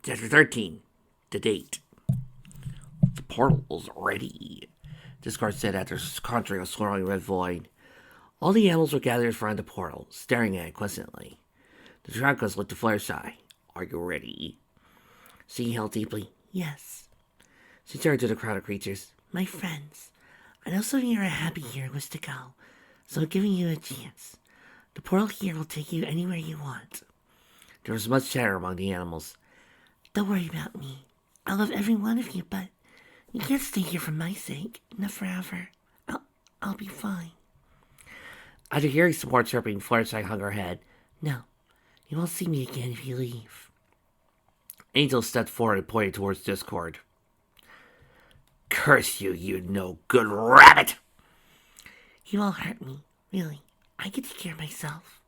Chapter 13. The date. The portal's ready, Discard said after conjuring a swirling red void. All the animals were gathered in front of the portal, staring at it quiescently. The Trancos looked to Fluttershy. Are you ready? She inhaled deeply. Yes. She turned to the crowd of creatures. My friends, I know some of you are happy here and wish to go, so I'm giving you a chance. The portal here will take you anywhere you want. There was much chatter among the animals. Don't worry about me. I love every one of you, but you can't stay here for my sake. Not forever. I'll be fine. After hearing some more chirping, Fluttershy hung her head. No, you won't see me again if you leave. Angel stepped forward and pointed towards Discord. Curse you, you no good rabbit! You won't hurt me, really. I can take care of myself.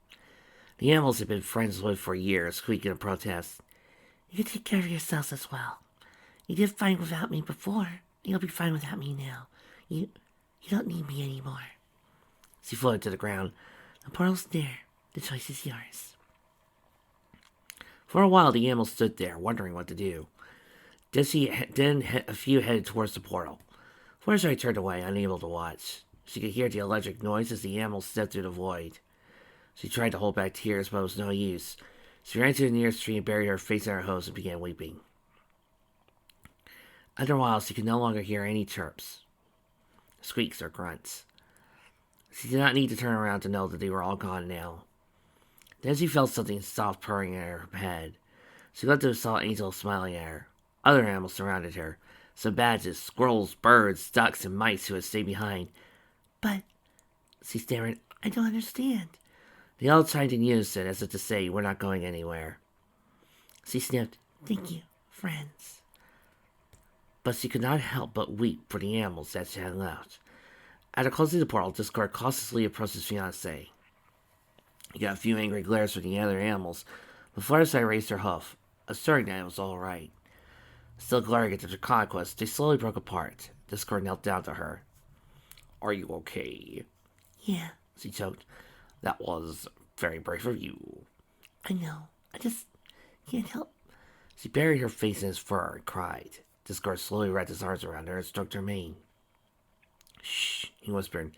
The animals had been friends with for years, squeaking in protest. You can take care of yourselves as well. You did fine without me before. You'll be fine without me now. You don't need me anymore. She floated to the ground. The portal's there. The choice is yours. For a while, the animals stood there, wondering what to do. Then a few headed towards the portal. Fluttershy turned away, unable to watch. She could hear the electric noise as the animals stepped through the void. She tried to hold back tears, but it was no use. She ran to the nearest tree and buried her face in her hose and began weeping. After a while, she could no longer hear any chirps, squeaks, or grunts. She did not need to turn around to know that they were all gone now. Then she felt something soft purring in her head. She looked and saw Angel smiling at her. Other animals surrounded her. Some badgers, squirrels, birds, ducks, and mice who had stayed behind. But, she stammered, I don't understand. They all chimed in unison as if to say, we're not going anywhere. She sniffed, thank you, friends. But she could not help but weep for the animals that she had left. After closing the portal, Discord cautiously approached his fiancée. He got a few angry glares from the other animals, but Fluttershy raised her hoof, assuring that it was all right. Still glaring at the conquest, they slowly broke apart. Discord knelt down to her. Are you okay? Yeah, she choked. That was very brave of you. I know. I just can't help. She buried her face in his fur and cried. Discord slowly wrapped his arms around her and stroked her mane. Shh, he whispered.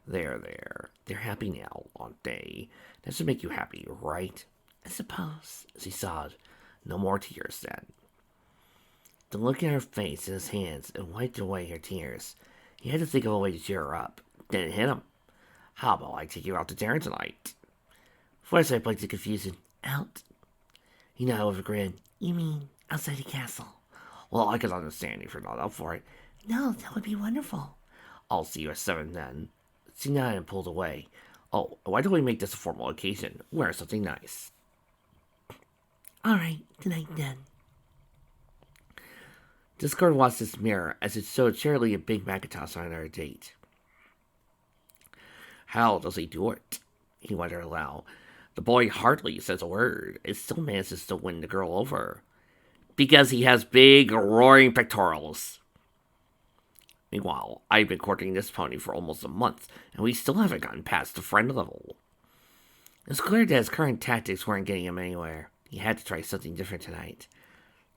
There. They're happy now, aren't they? That should make you happy, right? I suppose, she sobbed. No more tears, then. The look in her face and his hands and wiped away her tears. He had to think of a way to cheer her up. Then it hit him. How about I take you out to dinner tonight? Fluttershy blinked in confusion. Out? He nodded with a grin. You mean outside the castle? Well, I can understand if you're not up for it. No, that would be wonderful. I'll see you at 7 then. She nodded and pulled away. Oh, why don't we make this a formal occasion? Wear something nice. All right, tonight then. Discord watched his mirror as it showed Shirley and Big Macintosh on their date. How does he do it? He wondered aloud. The boy hardly says a word. It still manages to win the girl over. Because he has big, roaring pectorals. Meanwhile, I've been courting this pony for almost a month, and we still haven't gotten past the friend level. It was clear that his current tactics weren't getting him anywhere. He had to try something different tonight.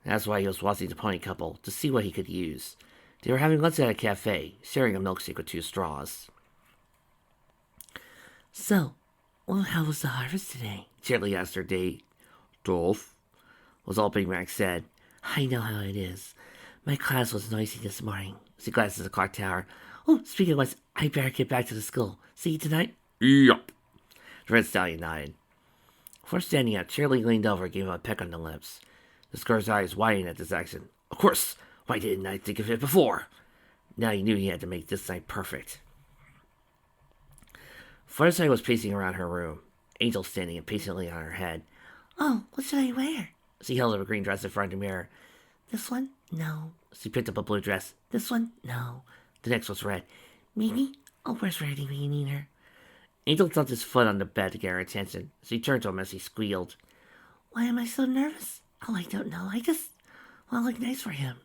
That's why he was watching the pony couple, to see what he could use. They were having lunch at a cafe, sharing a milkshake with 2 straws. So, well, how was the harvest today? Shirley asked her date. Tough, was all Big Mac said. I know how it is. My class was noisy this morning. She glanced at the clock tower. Oh, speaking of which, I better get back to the school. See you tonight? Yup. The red stallion nodded. Before standing up, Shirley leaned over and gave him a peck on the lips. The scar's eyes widened at this action. Of course, why didn't I think of it before? Now he knew he had to make this night perfect. Fluttershy was pacing around her room, Angel standing impatiently on her head. Oh, what should I wear? She held up a green dress in front of the mirror. This one? No. She picked up a blue dress. This one? No. The next was red. Maybe I'll wear ready when you need her. Angel thumped his foot on the bed to get her attention. She turned to him as he squealed. Why am I so nervous? Oh, I don't know. I just want to look nice for him.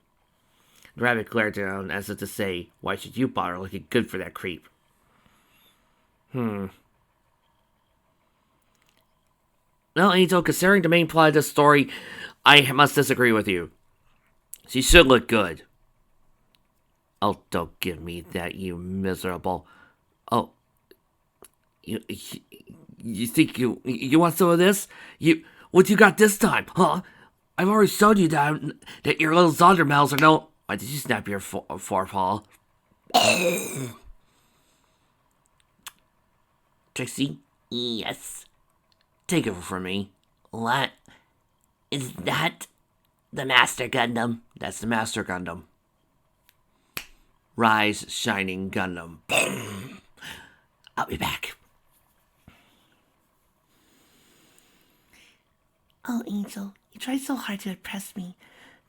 The rabbit glared down as if to say, why should you bother looking good for that creep? No, Angel, considering the main plot of this story, I must disagree with you. She should look good. Oh, don't give me that, you miserable. Oh, you think you want some of this? What you got this time, huh? I've already showed you that your little Zondermels are no. Why did you snap your forepaw? Trixie? Yes. Take it from me. What? Is that the Master Gundam? That's the Master Gundam. Rise, Shining Gundam. I'll be back. Oh, Angel, you tried so hard to impress me.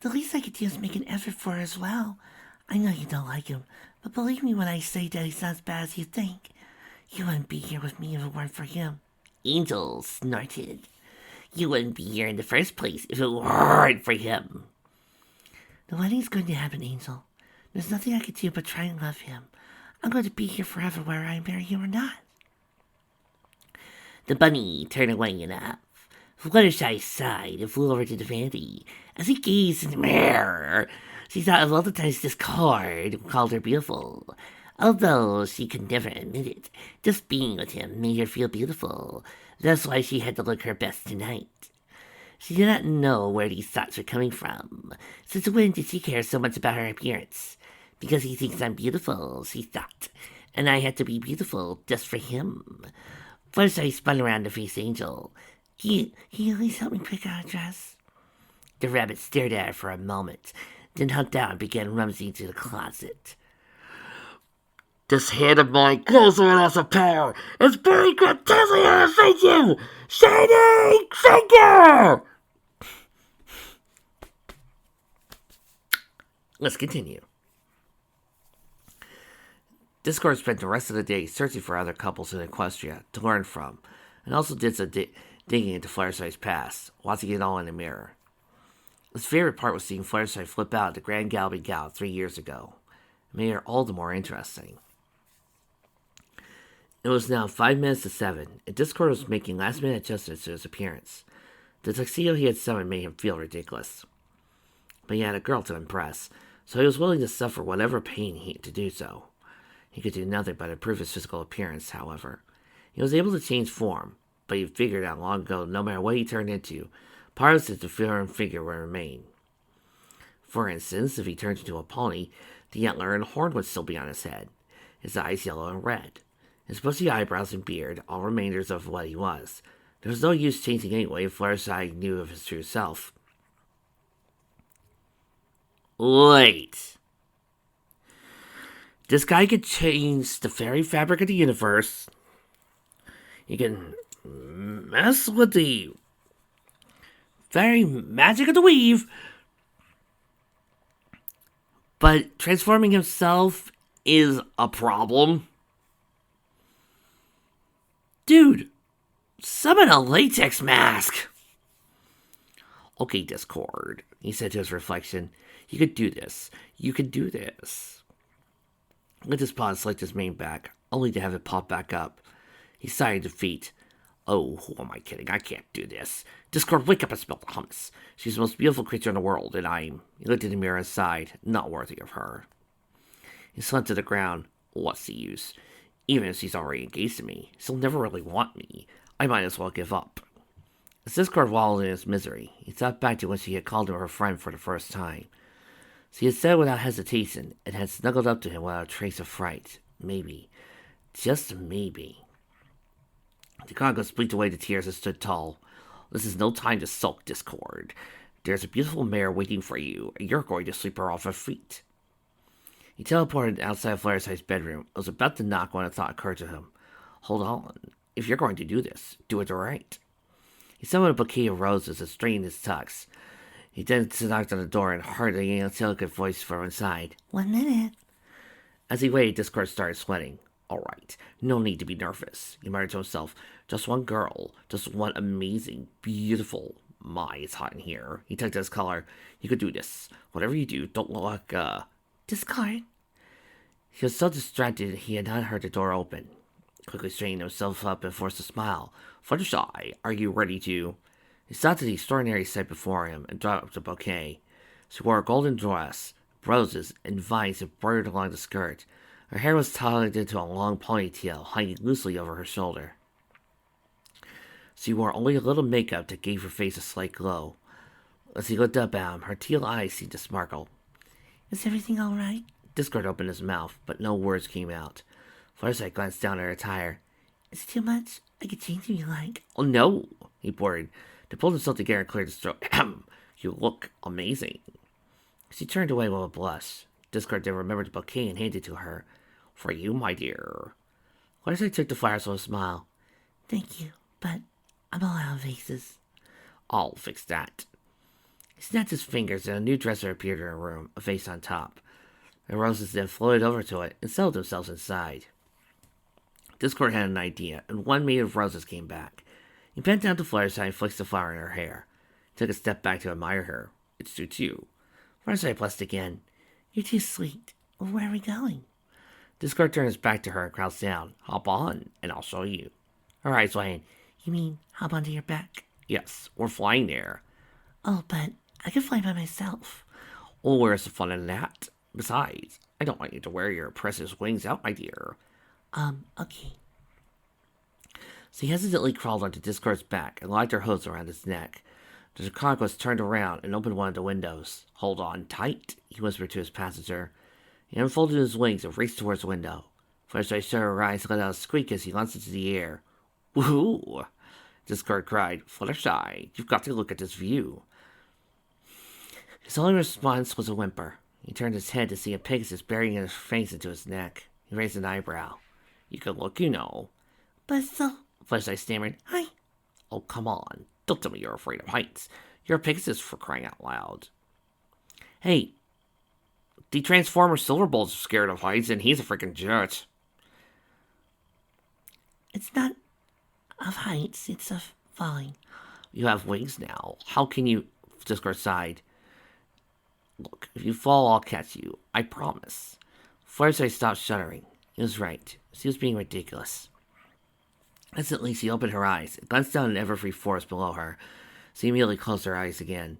The least I could do is make an effort for her as well. I know you don't like him, but believe me when I say that he's not as bad as you think. You wouldn't be here with me if it weren't for him. Angel snorted. You wouldn't be here in the first place if it weren't for him. The wedding's going to happen, Angel. There's nothing I can do but try and love him. I'm going to be here forever whether I marry him or not. The bunny turned away and up. Fluttershy sighed and flew over to the vanity. As he gazed in the mirror, she thought of all the times Discord called her beautiful. Although she could never admit it, just being with him made her feel beautiful. That's why she had to look her best tonight. She did not know where these thoughts were coming from. Since when did she care so much about her appearance? Because he thinks I'm beautiful, she thought, and I had to be beautiful just for him. Fluttershy spun around to face Angel. Can you at least help me pick out a dress? The rabbit stared at her for a moment, then humped down and began rummaging through the closet. This hand of mine closer and has a power. It's very grotesquely and thank you! Shining Finger! Let's continue. Discord spent the rest of the day searching for other couples in Equestria to learn from, and also did some digging into Fluttershy's past, watching it all in the mirror. His favorite part was seeing Fluttershy flip out at the Grand Gallery Gal 3 years ago. It made her all the more interesting. It was now 5 minutes to 7, and Discord was making last-minute adjustments to his appearance. The tuxedo he had summoned made him feel ridiculous. But he had a girl to impress, so he was willing to suffer whatever pain he had to do so. He could do nothing but improve his physical appearance, however. He was able to change form, but he figured out long ago no matter what he turned into, part of his deformed figure would remain. For instance, if he turned into a pony, the antler and horn would still be on his head, his eyes yellow and red. His bushy eyebrows and beard, all remainders of what he was. There was no use changing anyway if Fluttershy knew of his true self. Wait. This guy could change the fairy fabric of the universe. He can mess with the fairy magic of the weave. But transforming himself is a problem. Dude, summon a latex mask. Okay, Discord, he said to his reflection. You could do this. You could do this. With his paw slicked his mane back, only to have it pop back up. He sighed in defeat. Oh, who am I kidding? I can't do this. Discord, wake up and smell the hummus. She's the most beautiful creature in the world, and he looked in the mirror and sighed, not worthy of her. He slumped to the ground. What's the use? Even if she's already engaged to me, she'll never really want me. I might as well give up. As Discord wallowed in his misery, he thought back to when she had called him her friend for the first time. She had said without hesitation, and had snuggled up to him without a trace of fright. Maybe. Just maybe. The Congo squeaked away the tears and stood tall. This is no time to sulk, Discord. There's a beautiful mare waiting for you, and you're going to sweep her off her feet. He teleported outside of Fluttershy's bedroom. It was about to knock when a thought occurred to him. Hold on. If you're going to do this, do it right. He summoned a bouquet of roses and straightened his tux. He then knocked on the door and heard a inarticulate voice from inside. 1 minute. As he waited, Discord started sweating. All right, no need to be nervous, he muttered to himself. Just one girl, just one amazing, beautiful. My, it's hot in here. He tugged at his collar. You could do this. Whatever you do, don't look like, Discord. He was so distracted he had not heard the door open. quickly straightened himself up and forced a smile. Fluttershy, are you ready to? He stopped at the extraordinary sight before him and dropped a bouquet. She wore a golden dress, roses and vines embroidered along the skirt. Her hair was tied into a long ponytail, hanging loosely over her shoulder. She wore only a little makeup that gave her face a slight glow. As he looked up at him, her teal eyes seemed to sparkle. Is everything all right? Discord opened his mouth, but no words came out. Fluttershy glanced down at her attire. It's too much. I could change if you like. Oh no, he blurted. To pull himself together and clear his throat. You look amazing. She turned away with a blush. Discord then remembered the bouquet and handed it to her. For you, my dear. Fluttershy took the flowers with a smile. Thank you, but I'm all out of vases. I'll fix that. He snapped his fingers and a new dresser appeared in her room, a vase on top. The roses then floated over to it and settled themselves inside. Discord had an idea, and one made of roses came back. He bent down to Fluttershy and flicks the flower in her hair. He took a step back to admire her. It suits you. Fluttershy blushed again. You're too sweet. Where are we going? Discord turned his back to her and crouched down. Hop on, and I'll show you. Her eyes widened. You mean hop onto your back? Yes, we're flying there. Oh, but I can fly by myself. Well, where's the fun in that? Besides, I don't want you to wear your precious wings out, my dear. Okay. She hesitantly crawled onto Discord's back and locked her hooves around his neck. The Draconicus turned around and opened one of the windows. Hold on tight, he whispered to his passenger. He unfolded his wings and raced towards the window. Fluttershy shut her eyes and let out a squeak as he launched into the air. Woohoo! Discord cried. Fluttershy, you've got to look at this view. His only response was a whimper. He turned his head to see a Pegasus burying his face into his neck. He raised an eyebrow. You can look, you know. But so... Fluttershy stammered. Hi. Oh, come on. Don't tell me you're afraid of heights. You're a Pegasus for crying out loud. Hey, the Transformer Silverbolt's scared of heights, and he's a freaking jet. It's not of heights, it's of falling. You have wings now. How can you... Discord sighed. Look, if you fall, I'll catch you. I promise. Fluttershy stopped shuddering. He was right. She was being ridiculous. Instantly, she opened her eyes and glanced down at Everfree Forest below her. She immediately closed her eyes again.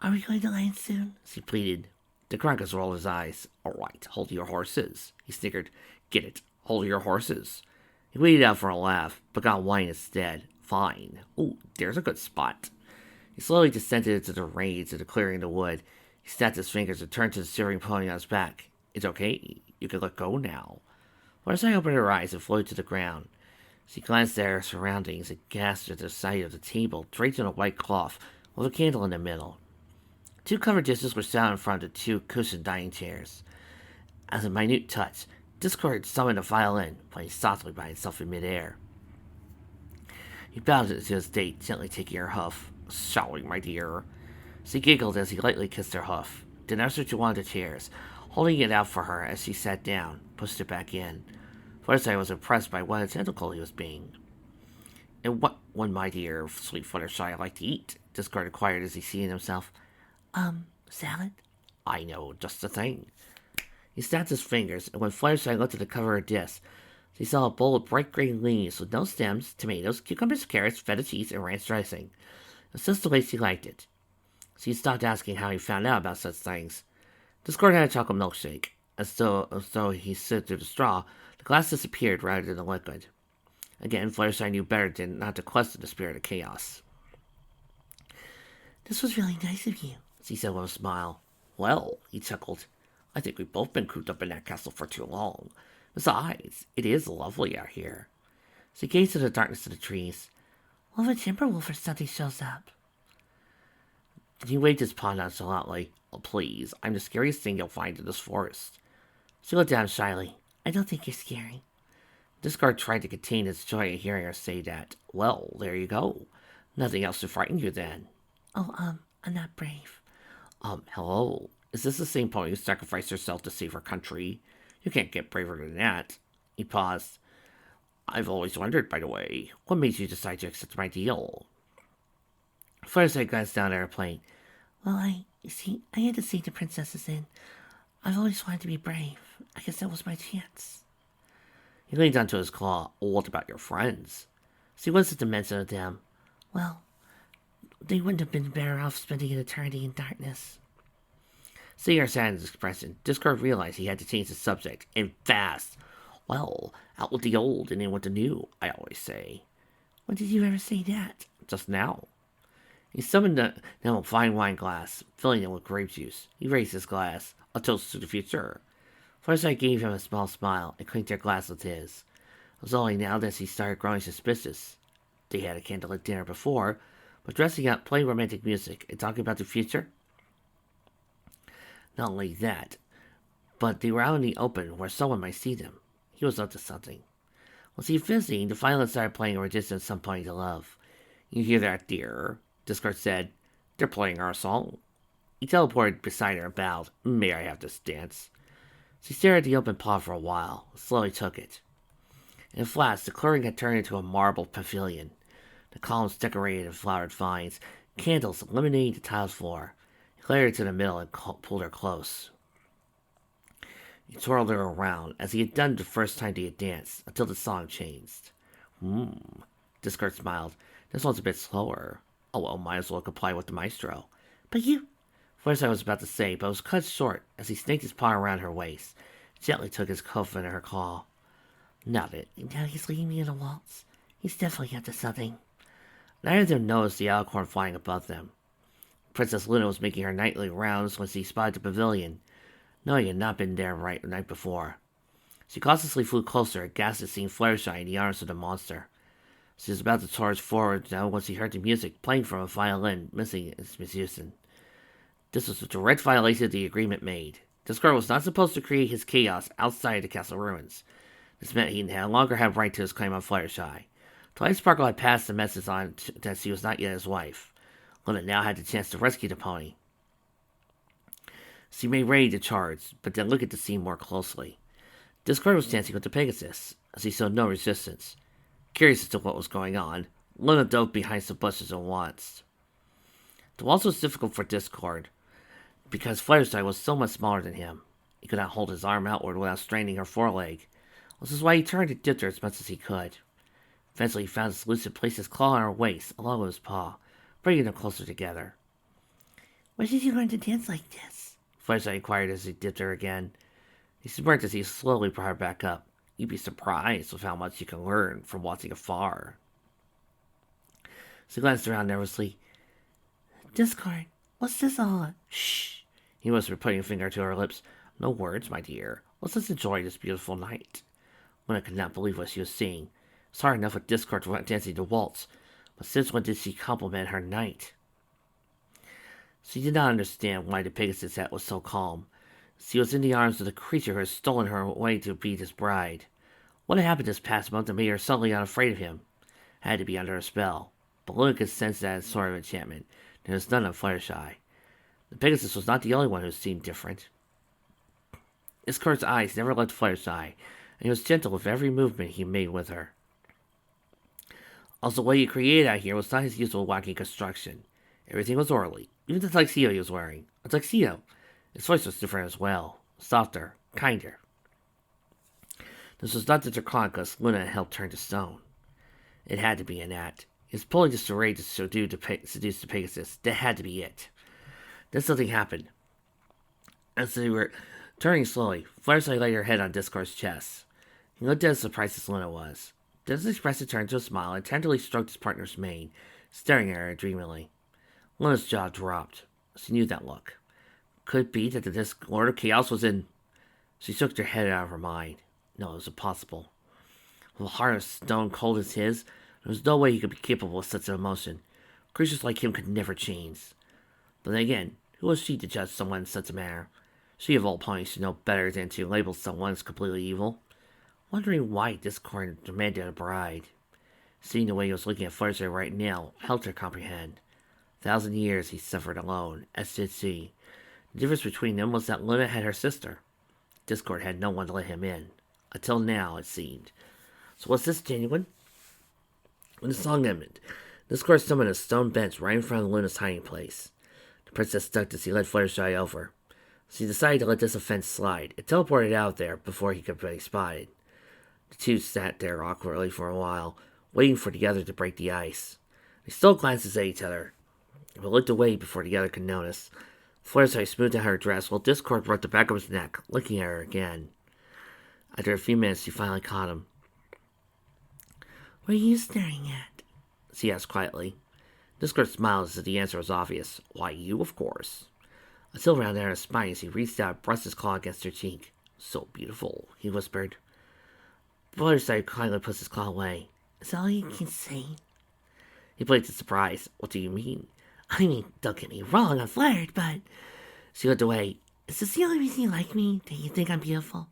Are we going to land soon? She pleaded. The Draconicus rolled his eyes. All right, hold your horses. He snickered. Get it. Hold your horses. He waited out for a laugh, but got wine instead. Fine. Ooh, there's a good spot. He slowly descended into the reins of the clearing in the wood. He snapped his fingers and turned to the shivering pony on his back. It's okay. You can let go now. Fluttershy opened her eyes and floated to the ground. She glanced at her surroundings and gasped at the sight of the table draped in a white cloth with a candle in the middle. 2 covered dishes were set in front of 2 cushioned dining chairs. As a minute touch, Discord summoned a violin, playing softly by itself in midair. He bowed into his date, gently taking her hoof. Shall we, my dear? She giggled as he lightly kissed her hoof, then ushered to one of the chairs, holding it out for her as she sat down, pushed it back in. Fluttershy was impressed by what a tentacle he was being. And what would my dear sweet Fluttershy like to eat? Discord inquired as he seated himself. Salad? I know just the thing. He snapped his fingers, and when Fluttershy looked at the cover of her dish, she saw a bowl of bright green leaves with no stems, tomatoes, cucumbers, carrots, feta cheese, and ranch dressing. It was just the way she liked it. She stopped asking how he found out about such things. Discord had a chocolate milkshake. As though he sipped through the straw, the glass disappeared rather than the liquid. Again, Fluttershy knew better than not to question the spirit of chaos. This was really nice of you, she said with a smile. Well, he chuckled. I think we've both been cooped up in that castle for too long. Besides, it is lovely out here. She gazed at the darkness of the trees. What if a Timberwolf or something shows up? He waved his paw nonchalantly. Oh, please, I'm the scariest thing you'll find in this forest. She looked down shyly. I don't think you're scary. Discord tried to contain his joy at hearing her say that. Well, there you go. Nothing else to frighten you then. Oh, I'm not brave. Hello. Is this the same pony who sacrificed herself to save her country? You can't get braver than that. He paused. I've always wondered, by the way, what made you decide to accept my deal? Fluttershy glanced down at her plate. Well, I had to see the princesses in. I've always wanted to be brave. I guess that was my chance. He leaned onto his claw. What about your friends? See, what's the dimension of them? Well, they wouldn't have been better off spending an eternity in darkness. Seeing her sadness expression, Discord realized he had to change the subject, and fast. Well, out with the old and in with the new, I always say. When did you ever say that? Just now. He summoned them a fine wine glass, filling it with grape juice. He raised his glass, a toast to the future. Fluttershy gave him a small smile and clinked their glass with his. It was only now that he started growing suspicious. They had a candlelit dinner before, but dressing up, playing romantic music, and talking about the future? Not only that, but they were out in the open where someone might see them. He was up to something. Was he visiting? The violin started playing a resistance some point to love. You hear that, dear? Discord said. They're playing our song. He teleported beside her and bowed. May I have this dance? She stared at the open paw for a while, slowly took it. In a flash, the clearing had turned into a marble pavilion. The columns decorated in flowered vines, candles illuminating the tiled floor. He led her to the middle and pulled her close. He twirled her around, as he had done the first time they had danced, until the song changed. Discord smiled. This one's a bit slower. Oh well, might as well comply with the maestro. But you... First I was about to say, but it was cut short, as he snaked his paw around her waist, gently took his cuff into her claw. Nodded. Now he's leading me in a waltz. He's definitely up to something. Neither of them noticed the alicorn flying above them. Princess Luna was making her nightly rounds when she spotted the pavilion, knowing he had not been there the night before. She cautiously flew closer, aghast at seeing Fluttershy in the arms of the monster. She was about to charge forward now when she heard the music playing from a violin, missing its musician. This was a direct violation of the agreement made. Discord was not supposed to create his chaos outside the castle ruins. This meant he no longer had right to his claim on Fluttershy. Twilight Sparkle had passed the message on that she was not yet his wife. Luna now had the chance to rescue the pony. She made ready to charge, but then looked at the scene more closely. Discord was dancing with the Pegasus, as he showed no resistance. Curious as to what was going on, Luna dove behind some bushes and watched. The waltz was difficult for Discord, because Fluttershy was so much smaller than him. He could not hold his arm outward without straining her foreleg. This is why he turned and dipped her as much as he could. Eventually he found his lucid place his claw on her waist, along with his paw, bringing them closer together. When did you learn to dance like this? Fluttershy inquired as he dipped her again. He smirked as he slowly brought her back up. You'd be surprised with how much you can learn from watching afar. She glanced around nervously. Discord, what's this all? Shh, he whispered, putting a finger to her lips. No words, my dear. Let's just enjoy this beautiful night. Luna could not believe what she was seeing. It was hard enough with Discord dancing the waltz, but since when did she compliment her knight? She did not understand why the Pegasus hat was so calm. She was in the arms of the creature who had stolen her away to be his bride. What had happened this past month that made her suddenly unafraid of him? Had to be under a spell, but Luna could sense that sort of enchantment. There was none on Fluttershy. The Pegasus was not the only one who seemed different. Discord's eyes never left Fluttershy, and he was gentle with every movement he made with her. Also, what he created out here was not his usual wacky construction. Everything was orderly, even the tuxedo he was wearing. A tuxedo. His voice was different as well. Softer, kinder. This was not the Draconicus Luna had helped turn to stone. It had to be an act. He was pulling this array to seduce the Pegasus. That had to be it. Then something happened. As they were turning slowly, Fluttershy laid her head on Discord's chest. He looked as surprised as Luna was. Then his expression turned to a smile and tenderly stroked his partner's mane, staring at her dreamily. Luna's jaw dropped. She knew that look. Could it be that the Lord of Chaos was in... She shook her head out of her mind. No, it was impossible. With a heart as stone cold as his, there was no way he could be capable of such an emotion. Creatures like him could never change. But then again, who was she to judge someone in such a manner? She of all ponies should know better than to label someone as completely evil. Wondering why Discord demanded a bride. Seeing the way he was looking at Fluttershy right now helped her comprehend. 1,000 years he suffered alone, as did she. The difference between them was that Luna had her sister. Discord had no one to let him in. Until now, it seemed. So was this genuine? When the song ended, Discord summoned a stone bench right in front of Luna's hiding place. The princess ducked as he led Fluttershy over. She decided to let this offense slide. It teleported out there before he could be spotted. The two sat there awkwardly for a while, waiting for the other to break the ice. They stole glances at each other, but looked away before the other could notice. Fluttershy smoothed out her dress while Discord rubbed the back of his neck, looking at her again. After a few minutes, she finally caught him. What are you staring at? She asked quietly. Discord smiled as if the answer was obvious. Why, you, of course. A silver round out of his spine as he reached out and brushed his claw against her cheek. So beautiful, he whispered. Fluttershy kindly pushed his claw away. Is that all you can say? He blinked in surprise. What do you mean? I mean, don't get me wrong, I'm flattered, but... She looked away. Is this the only reason you like me? That you think I'm beautiful?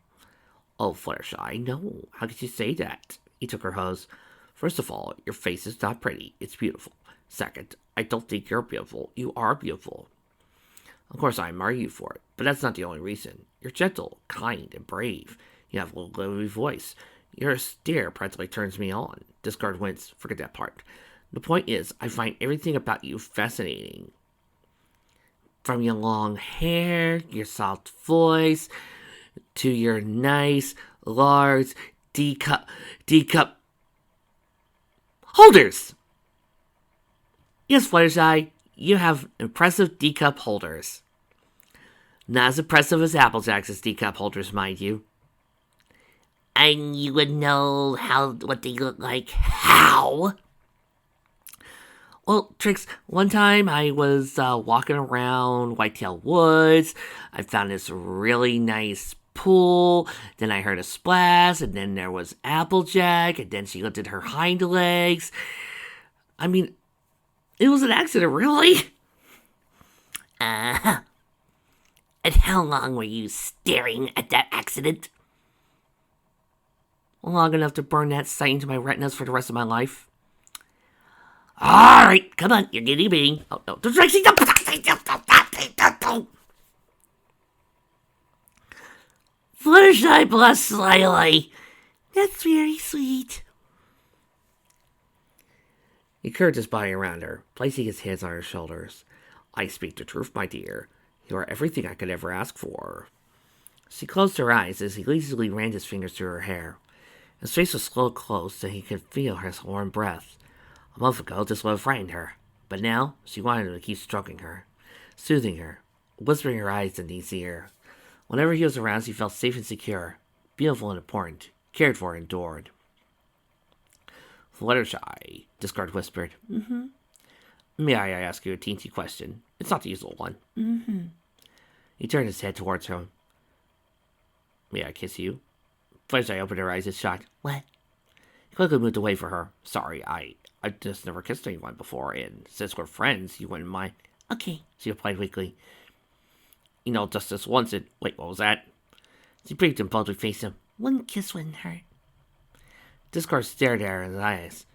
Oh, Fluttershy, no. How could you say that? He took her hose. First of all, your face is not pretty. It's beautiful. Second, I don't think you're beautiful. You are beautiful. Of course, I admire you for it, but that's not the only reason. You're gentle, kind, and brave. You have a little glowing voice. Your stare practically turns me on. Discard winced. Forget that part. The point is, I find everything about you fascinating. From your long hair, your soft voice, to your nice, large, D-cup holders! Yes, Fluttershy, you have impressive D-cup holders. Not as impressive as Applejack's D-cup holders, mind you. And you would know what they look like. How? Well, Trix, one time I was walking around Whitetail Woods. I found this really nice pool. Then I heard a splash, and then there was Applejack, and then she lifted her hind legs. I mean, it was an accident, really. And how long were you staring at that accident? Long enough to burn that sight into my retinas for the rest of my life. All right, come on, you're getting being. Oh no, Trixie! Fluttershy blushed slyly. That's very sweet. He curved his body around her, placing his hands on her shoulders. I speak the truth, my dear. You are everything I could ever ask for. She closed her eyes as he lazily ran his fingers through her hair. His face was so close that he could feel her warm breath. A month ago, this would have frightened her, but now she wanted him to keep stroking her, soothing her, whispering her eyes in his ear. Whenever he was around, she felt safe and secure, beautiful and important, cared for and adored. Fluttershy, Discard whispered. Mm-hmm. May I ask you a teensy question? It's not the usual one. Mm-hmm. He turned his head towards her. May I kiss you? Fluttershy opened her eyes and shocked. What? He quickly moved away from her. Sorry, I've just never kissed anyone before, and since we're friends, you wouldn't mind. Okay, She replied weakly. You know, just this once, and... Wait, what was that? She peeked and boldly faced him. one kiss wouldn't hurt. Discard stared at her in his eyes.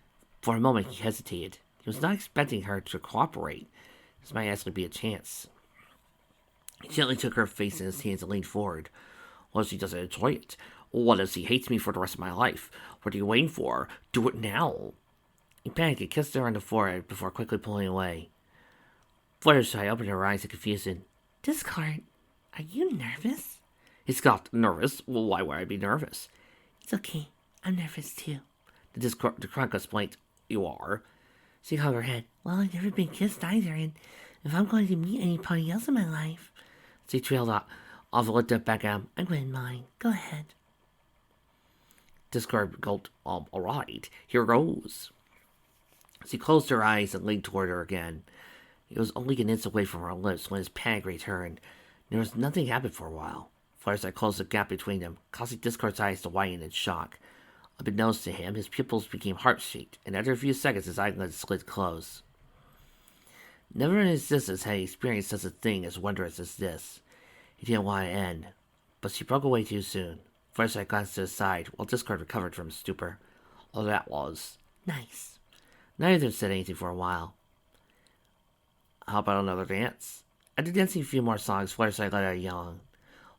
For a moment, he hesitated. He was not expecting her to cooperate. This might actually be a chance. He gently took her face in his hands and leaned forward. What if she doesn't enjoy it? What if she hates me for the rest of my life? What are you waiting for? Do it now! He panicked and kissed her on the forehead before quickly pulling away. Fluttershy opened her eyes in confusion. Discard, are you nervous? He scoffed. Nervous? Well, why would I be nervous? It's okay, I'm nervous too. The Discard blinked. You are? She hung her head. Well, I've never been kissed either, and if I'm going to meet anybody else in my life... She trailed off and looked up back at him. I wouldn't mind. Go ahead. Discard gulped. All right, here goes. She closed her eyes and leaned toward her again. It was only an inch away from her lips when his panic returned. There was nothing happened for a while. Fluttershy closed the gap between them, causing Discard's eyes to widen in shock. Unbeknownst to him, his pupils became heart-shaped, and after a few seconds his eyelids slid closed. Never in his existence had he experienced such a thing as wondrous as this. He didn't want it to end, but she broke away too soon. Fluttershy glanced to his side, while Discard recovered from his stupor. All that was Nice. Neither of them said anything for a while. How about another dance? After dancing a few more songs, Fluttershy let out a yawn.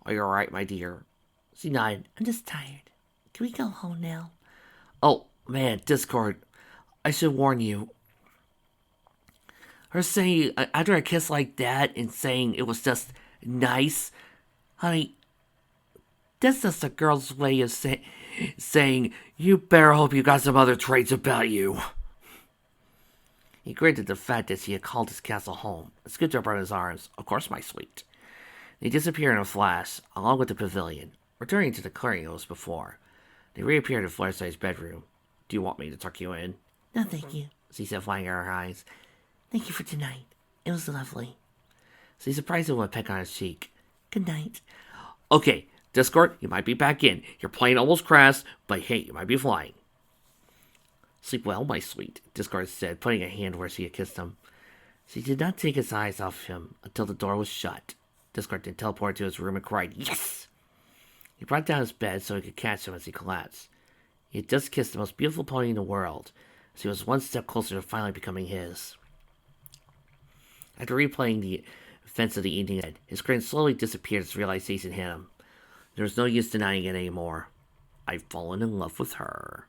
Are you alright, my dear? She nodded. I'm just tired. Can we go home now? Oh, man, Discord. I should warn you. Her saying, after a kiss like that and saying it was just nice, honey, That's just a girl's way of saying, you better hope you got some other traits about you. He grinned at the fact that he had called his castle home and scooped up on his arms. Of course, my sweet. They disappeared in a flash, along with the pavilion, returning to the clearing it was before. They reappeared in Fluttershy's bedroom. Do you want me to tuck you in? No, thank you. She said, flying at her eyes. Thank you for tonight. It was lovely. She surprised him with a peck on his cheek. Good night. Okay, Discord, you might be back in. Your plane almost crashed, but hey, you might be flying. Sleep well, my sweet, Discord said, putting a hand where she had kissed him. She did not take his eyes off him until the door was shut. Discord then teleported to his room and cried, yes! He brought down his bed so he could catch him as he collapsed. He had just kissed the most beautiful pony in the world, as he was one step closer to finally becoming his. After replaying the events of the evening, his grin slowly disappeared as realization hit him. There was no use denying it anymore. I've fallen in love with her.